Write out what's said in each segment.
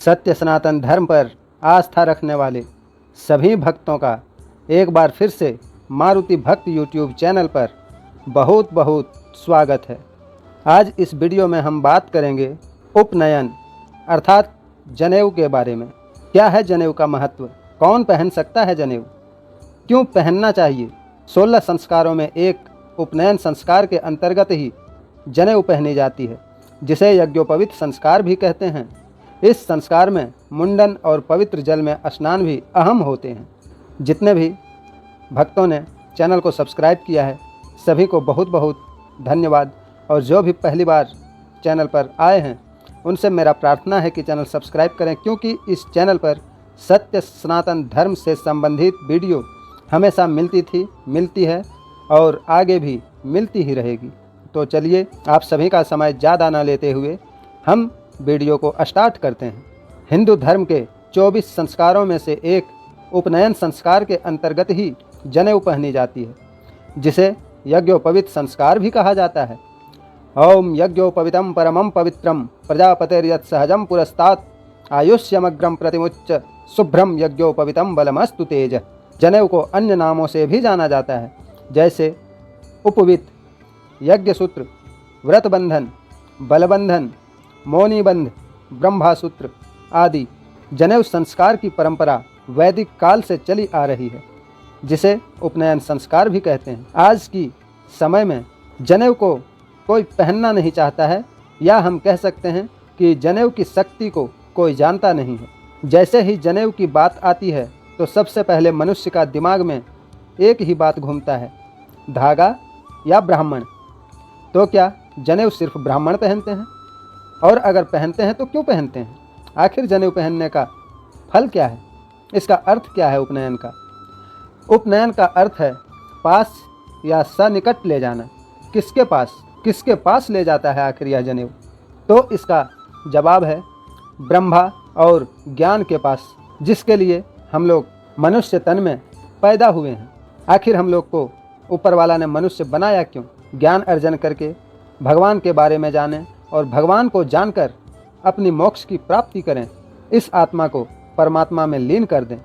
सत्य सनातन धर्म पर आस्था रखने वाले सभी भक्तों का एक बार फिर से मारुति भक्त यूट्यूब चैनल पर बहुत बहुत स्वागत है। आज इस वीडियो में हम बात करेंगे उपनयन अर्थात जनेऊ के बारे में। क्या है जनेऊ का महत्व, कौन पहन सकता है जनेऊ, क्यों पहनना चाहिए। 16 संस्कारों में एक उपनयन संस्कार के अंतर्गत ही जनेऊ पहनी जाती है, जिसे यज्ञोपवीत संस्कार भी कहते हैं। इस संस्कार में मुंडन और पवित्र जल में स्नान भी अहम होते हैं। जितने भी भक्तों ने चैनल को सब्सक्राइब किया है सभी को बहुत बहुत धन्यवाद, और जो भी पहली बार चैनल पर आए हैं उनसे मेरा प्रार्थना है कि चैनल सब्सक्राइब करें, क्योंकि इस चैनल पर सत्य सनातन धर्म से संबंधित वीडियो हमेशा मिलती है और आगे भी मिलती ही रहेगी। तो चलिए आप सभी का समय ज़्यादा न लेते हुए हम वीडियो को स्टार्ट करते हैं। हिंदू धर्म के 24 संस्कारों में से एक उपनयन संस्कार के अंतर्गत ही जनेऊ पहनी जाती है, जिसे यज्ञोपवीत संस्कार भी कहा जाता है। ओम यज्ञोपवीतम परमं पवित्रम प्रजापतिर्यत् सहजम पुरस्तात् आयुष्यमग्रम प्रतिमुच्च शुभ्रम यज्ञोपवीतम बलमस्तु तेज। जनेऊ को अन्य नामों से भी जाना जाता है, जैसे उपवीत, यज्ञसूत्र, व्रतबंधन, बलबंधन, मौनीबंध, ब्रह्मासूत्र आदि। जनेऊ संस्कार की परंपरा वैदिक काल से चली आ रही है, जिसे उपनयन संस्कार भी कहते हैं। आज की समय में जनेऊ को कोई पहनना नहीं चाहता है, या हम कह सकते हैं कि जनेऊ की शक्ति को कोई जानता नहीं है। जैसे ही जनेऊ की बात आती है तो सबसे पहले मनुष्य का दिमाग में एक ही बात घूमता है, धागा या ब्राह्मण। तो क्या जनेऊ सिर्फ ब्राह्मण पहनते हैं? और अगर पहनते हैं तो क्यों पहनते हैं? आखिर जनेऊ पहनने का फल क्या है, इसका अर्थ क्या है उपनयन का? उपनयन का अर्थ है पास या सनिकट ले जाना। किसके पास ले जाता है आखिर यह जनेऊ? तो इसका जवाब है ब्रह्मा और ज्ञान के पास, जिसके लिए हम लोग मनुष्य तन में पैदा हुए हैं। आखिर हम लोग को ऊपर वाला ने मनुष्य बनाया क्यों? ज्ञान अर्जन करके भगवान के बारे में जानें और भगवान को जानकर अपनी मोक्ष की प्राप्ति करें, इस आत्मा को परमात्मा में लीन कर दें।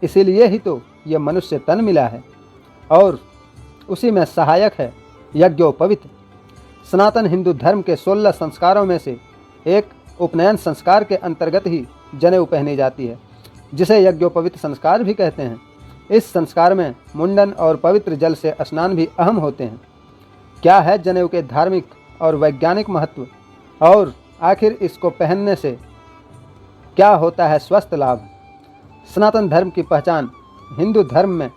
इसीलिए ही तो ये मनुष्य तन मिला है, और उसी में सहायक है यज्ञोपवीत। सनातन हिंदू धर्म के 16 संस्कारों में से एक उपनयन संस्कार के अंतर्गत ही जनेऊ पहनी जाती है, जिसे यज्ञोपवीत संस्कार भी कहते हैं। इस संस्कार में मुंडन और पवित्र जल से स्नान भी अहम होते हैं। क्या है जनेऊ के धार्मिक और वैज्ञानिक महत्व, और आखिर इसको पहनने से क्या होता है स्वस्थ लाभ? सनातन धर्म की पहचान हिंदू धर्म में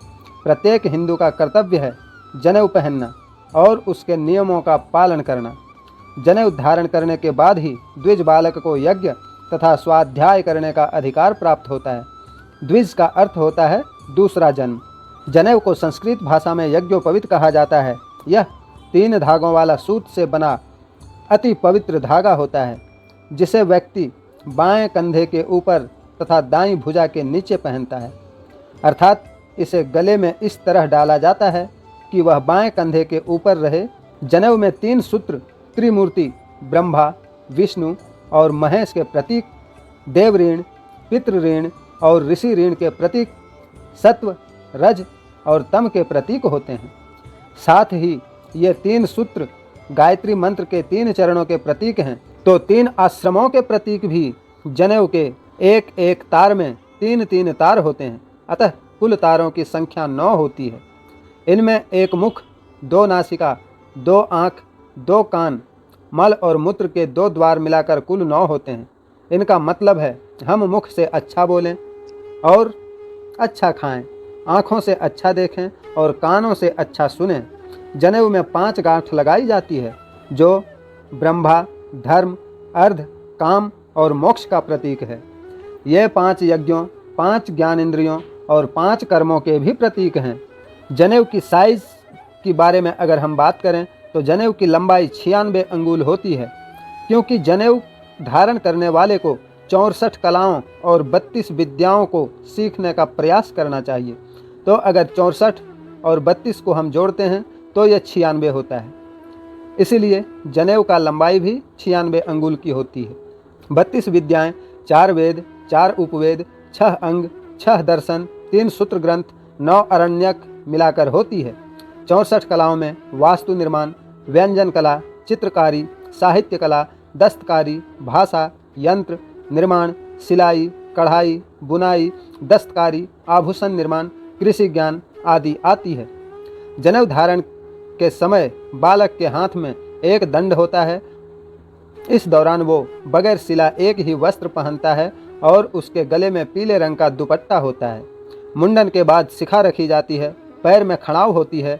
प्रत्येक हिंदू का कर्तव्य है जनेऊ पहनना और उसके नियमों का पालन करना। जनेऊ धारण करने के बाद ही द्विज बालक को यज्ञ तथा स्वाध्याय करने का अधिकार प्राप्त होता है। द्विज का अर्थ होता है दूसरा जन्म। जनेऊ को संस्कृत भाषा में यज्ञोपवीत कहा जाता है। यह 3 धागों वाला सूत से बना अति पवित्र धागा होता है, जिसे व्यक्ति बाएं कंधे के ऊपर तथा दाईं भुजा के नीचे पहनता है। अर्थात इसे गले में इस तरह डाला जाता है कि वह बाएं कंधे के ऊपर रहे। जनेऊ में 3 सूत्र त्रिमूर्ति ब्रह्मा, विष्णु और महेश के प्रतीक, देव ऋण, पितृ ऋण और ऋषि ऋण के प्रतीक, सत्व, रज और तम के प्रतीक होते हैं। साथ ही ये 3 सूत्र गायत्री मंत्र के 3 चरणों के प्रतीक हैं। तो 3 आश्रमों के प्रतीक भी जनेऊ के एक एक तार में 3-3 तार होते हैं। अतः कुल तारों की संख्या 9 होती है। इनमें 1 मुख, 2 नासिका, 2 आँख, 2 कान, मल और मूत्र के 2 द्वार मिलाकर कुल 9 होते हैं। इनका मतलब है हम मुख से अच्छा बोलें और अच्छा खाएं, आँखों से अच्छा देखें और कानों से अच्छा सुनें। जनेऊ में 5 गांठ लगाई जाती है, जो ब्रह्मा, धर्म, अर्ध, काम और मोक्ष का प्रतीक है। ये 5 यज्ञों, 5 ज्ञान इंद्रियों और 5 कर्मों के भी प्रतीक हैं। जनेऊ की साइज के बारे में अगर हम बात करें तो जनेऊ की लंबाई 96 अंगुल होती है, क्योंकि जनेऊ धारण करने वाले को 64 कलाओं और 32 विद्याओं को सीखने का प्रयास करना चाहिए। तो अगर 64 और 32 को हम जोड़ते हैं तो यह 96 होता है। इसीलिए जनेऊ का लंबाई भी 96 अंगुल की होती है। 32 विद्याएं 4 वेद, 4 उपवेद, 6 अंग, 6 दर्शन, 3 सूत्र ग्रंथ, 9 अरण्यक मिलाकर होती है। 64 कलाओं में वास्तु निर्माण, व्यंजन कला, चित्रकारी, साहित्य कला, दस्तकारी, भाषा, यंत्र निर्माण, सिलाई, कढ़ाई, बुनाई, दस्तकारी, आभूषण निर्माण, कृषि ज्ञान आदि आती है। जनेऊ धारण के समय बालक के हाथ में एक दंड होता है। इस दौरान वो बगैर सिला एक ही वस्त्र पहनता है और उसके गले में पीले रंग का दुपट्टा होता है। मुंडन के बाद शिखा रखी जाती है, पैर में खड़ाव होती है।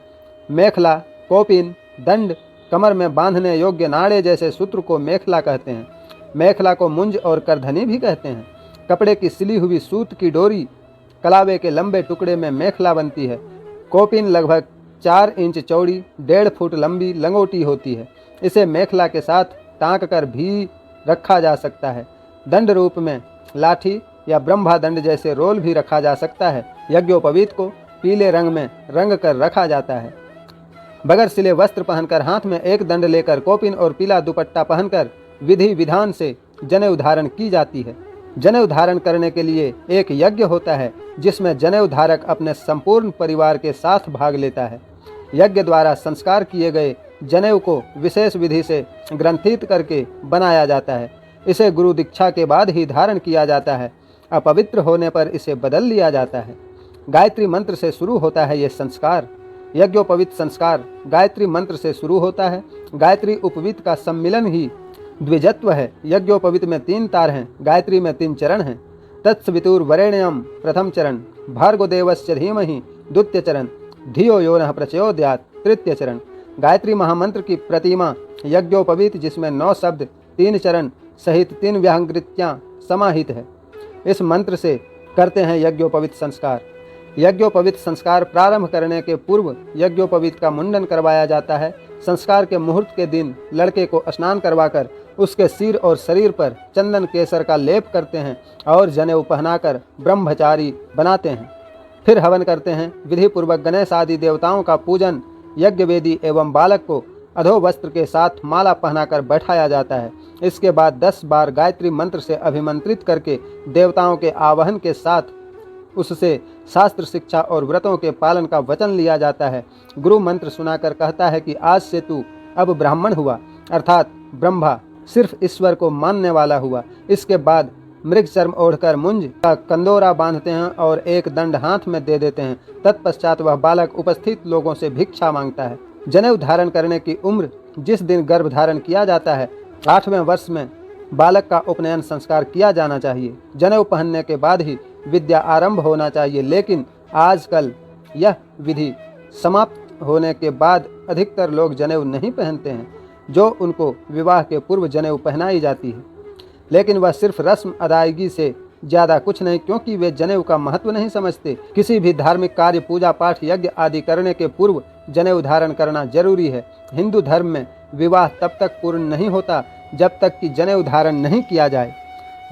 मेखला, कोपिन, दंड, कमर में बांधने योग्य नाड़े जैसे सूत्र को मेखला कहते हैं। मेखला को मुंज और करधनी भी कहते हैं। कपड़े की सिली हुई सूत की डोरी कलावे के लंबे टुकड़े में मेखला बनती है। कोपिन लगभग 4 इंच चौड़ी, 1.5 फुट लंबी लंगोटी होती है। इसे मेखला के साथ टाँक कर भी रखा जा सकता है। दंड रूप में लाठी या ब्रह्मा दंड जैसे रोल भी रखा जा सकता है। यज्ञोपवीत को पीले रंग में रंग कर रखा जाता है। बगैर सिले वस्त्र पहनकर हाथ में एक दंड लेकर कोपिन और पीला दुपट्टा पहनकर विधि विधान से जनेऊ धारण की जाती है। जनेऊ धारण करने के लिए एक यज्ञ होता है जिसमें जनेऊ धारक अपने संपूर्ण परिवार के साथ भाग लेता है। यज्ञ द्वारा संस्कार किए गए जनेऊ को विशेष विधि से ग्रंथित करके बनाया जाता है। इसे गुरु दीक्षा के बाद ही धारण किया जाता है। अपवित्र होने पर इसे बदल लिया जाता है। गायत्री मंत्र से शुरू होता है ये संस्कार। यज्ञोपवीत संस्कार गायत्री मंत्र से शुरू होता है। गायत्री उपवीत का सम्मिलन ही द्विजत्व है। यज्ञोपवीत में 3 तार हैं, गायत्री में 3 चरण हैं। तत्सवितुर वरेण्यम प्रथम चरण, भार्गो देवस्य धीमहि द्वितीय चरण, धियो यो नः प्रचोदयात् तृतीय चरण। गायत्री महामंत्र की प्रतिमा यज्ञोपवीत जिसमें 9 शब्द 3 चरण सहित 3 व्याहृतियाँ समाहित है। इस मंत्र से करते हैं यज्ञोपवीत संस्कार। यज्ञोपवीत संस्कार प्रारंभ करने के पूर्व यज्ञोपवीत का मुंडन करवाया जाता है। संस्कार के मुहूर्त के दिन लड़के को स्नान करवाकर उसके सिर और शरीर पर चंदन केसर का लेप करते हैं और जनेऊ पहनाकर ब्रह्मचारी बनाते हैं। फिर हवन करते हैं। विधि पूर्वक गणेश आदि देवताओं का पूजन, यज्ञ वेदी एवं बालक को अधो वस्त्र के साथ माला पहनाकर बैठाया जाता है। इसके बाद 10 बार गायत्री मंत्र से अभिमंत्रित करके देवताओं के आवाहन के साथ उससे शास्त्र शिक्षा और व्रतों के पालन का वचन लिया जाता है। गुरु मंत्र सुनाकर कहता है कि आज से तू अब ब्राह्मण हुआ, अर्थात ब्रह्मा, सिर्फ ईश्वर को मानने वाला हुआ। इसके बाद मृग चर्म ओढ़कर मुंज का कंदोरा बांधते हैं और एक दंड हाथ में दे देते हैं। तत्पश्चात वह बालक उपस्थित लोगों से भिक्षा मांगता है। जनेऊ धारण करने की उम्र जिस दिन गर्भ धारण किया जाता है 8वें वर्ष में बालक का उपनयन संस्कार किया जाना चाहिए। जनेऊ पहनने के बाद ही विद्या आरंभ होना चाहिए, लेकिन आजकल यह विधि समाप्त होने के बाद अधिकतर लोग जनेऊ नहीं पहनते हैं, जो उनको विवाह के पूर्व जनेऊ पहनाई जाती है। लेकिन वह सिर्फ रस्म अदायगी से ज़्यादा कुछ नहीं, क्योंकि वे जनेऊ का महत्व नहीं समझते। किसी भी धार्मिक कार्य, पूजा पाठ, यज्ञ आदि करने के पूर्व जनेऊ धारण करना जरूरी है। हिंदू धर्म में विवाह तब तक पूर्ण नहीं होता जब तक कि जनेऊ धारण नहीं किया जाए।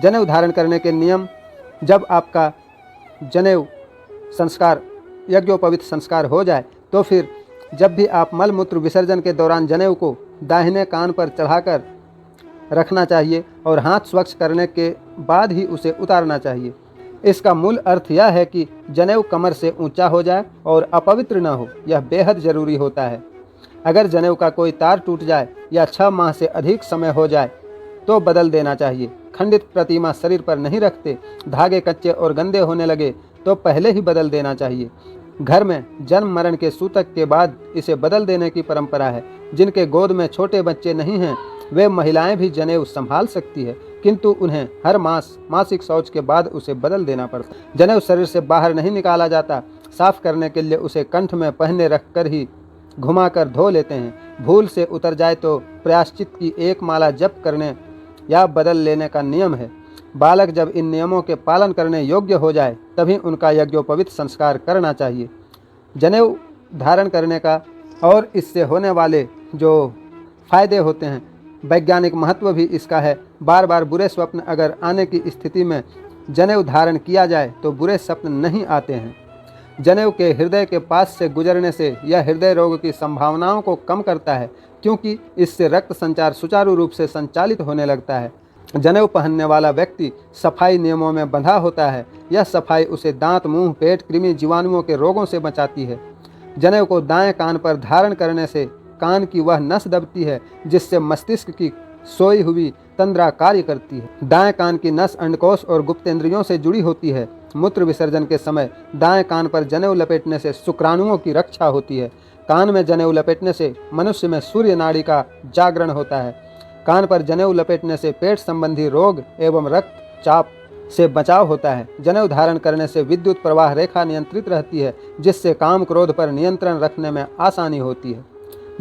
जनेऊ धारण करने के नियम: जब आपका जनेऊ संस्कार यज्ञोपवीत संस्कार हो जाए तो फिर जब भी आप मल मूत्र विसर्जन के दौरान जनेऊ को दाहिने कान पर चढ़ाकर रखना चाहिए और हाथ स्वच्छ करने के बाद ही उसे उतारना चाहिए। इसका मूल अर्थ यह है कि जनेऊ कमर से ऊंचा हो जाए और अपवित्र न हो। यह बेहद जरूरी होता है। अगर जनेऊ का कोई तार टूट जाए या 6 माह से अधिक समय हो जाए तो बदल देना चाहिए। खंडित प्रतिमा शरीर पर नहीं रखते। धागे कच्चे और गंदे होने लगे तो पहले ही बदल देना चाहिए। घर में जन्म मरण के सूतक के बाद इसे बदल देने की परंपरा है। जिनके गोद में छोटे बच्चे नहीं हैं वे महिलाएं भी जनेऊ संभाल सकती है, किंतु उन्हें हर मासिक शौच के बाद उसे बदल देना पड़ता है। जनेऊ शरीर से बाहर नहीं निकाला जाता। साफ करने के लिए उसे कंठ में पहने रखकर ही घुमाकर धो लेते हैं। भूल से उतर जाए तो प्रायश्चित की 1 माला जप करने या बदल लेने का नियम है। बालक जब इन नियमों के पालन करने योग्य हो जाए तभी उनका यज्ञोपवीत संस्कार करना चाहिए। जनेऊ धारण करने का और इससे होने वाले जो फायदे होते हैं, वैज्ञानिक महत्व भी इसका है। बार बार बुरे स्वप्न अगर आने की स्थिति में जनेऊ धारण किया जाए तो बुरे स्वप्न नहीं आते हैं। जनेऊ के हृदय के पास से गुजरने से यह हृदय रोग की संभावनाओं को कम करता है, क्योंकि इससे रक्त संचार सुचारू रूप से संचालित होने लगता है। जनेऊ पहनने वाला व्यक्ति सफाई नियमों में बंधा होता है। यह सफाई उसे दांत, मुंह, पेट, कृमि, जीवाणुओं के रोगों से बचाती है। जनेऊ को दाएं कान पर धारण करने से कान की वह नस दबती है जिससे मस्तिष्क की सोई हुई तंद्रा कार्य करती है। दाएं कान की नस अंडकोश और गुप्तेंद्रियों से जुड़ी होती है। मूत्र विसर्जन के समय दाएं कान पर जनेऊ लपेटने से शुक्राणुओं की रक्षा होती है। कान में जनेऊ लपेटने से मनुष्य में सूर्य नाड़ी का जागरण होता है। कान पर जनेऊ लपेटने से पेट संबंधी रोग एवं रक्तचाप से बचाव होता है। जनेऊ धारण करने से विद्युत प्रवाह रेखा नियंत्रित रहती है जिससे काम क्रोध पर नियंत्रण रखने में आसानी होती है।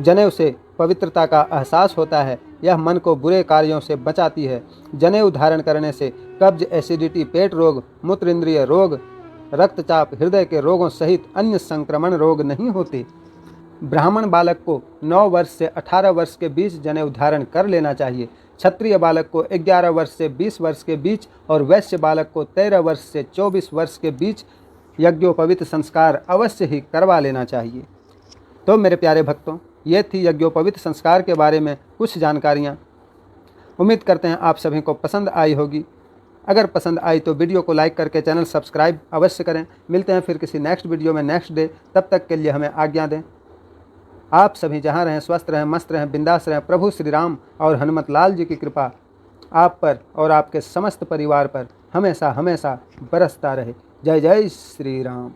जनेऊ से पवित्रता का एहसास होता है। यह मन को बुरे कार्यों से बचाती है। जनेऊ धारण करने से कब्ज, एसिडिटी, पेट रोग, मूत्र इंद्रिय रोग, रक्तचाप, हृदय के रोगों सहित अन्य संक्रमण रोग नहीं होते। ब्राह्मण बालक को 9 वर्ष से 18 वर्ष के बीच जनेऊ धारण कर लेना चाहिए। क्षत्रिय बालक को 11 वर्ष से 20 वर्ष के बीच और वैश्य बालक को 13 वर्ष से 24 वर्ष के बीच यज्ञोपवीत संस्कार अवश्य ही करवा लेना चाहिए। तो मेरे प्यारे भक्तों, ये थी यज्ञोपवीत संस्कार के बारे में कुछ जानकारियाँ। उम्मीद करते हैं आप सभी को पसंद आई होगी। अगर पसंद आई तो वीडियो को लाइक करके चैनल सब्सक्राइब अवश्य करें। मिलते हैं फिर किसी नेक्स्ट वीडियो में नेक्स्ट डे। तब तक के लिए हमें आज्ञा दें। आप सभी जहाँ रहें, स्वस्थ रहें, मस्त रहें, बिंदास रहें। प्रभु श्री राम और हनुमत लाल जी की कृपा आप पर और आपके समस्त परिवार पर हमेशा हमेशा बरसता रहे। जय जय श्री राम।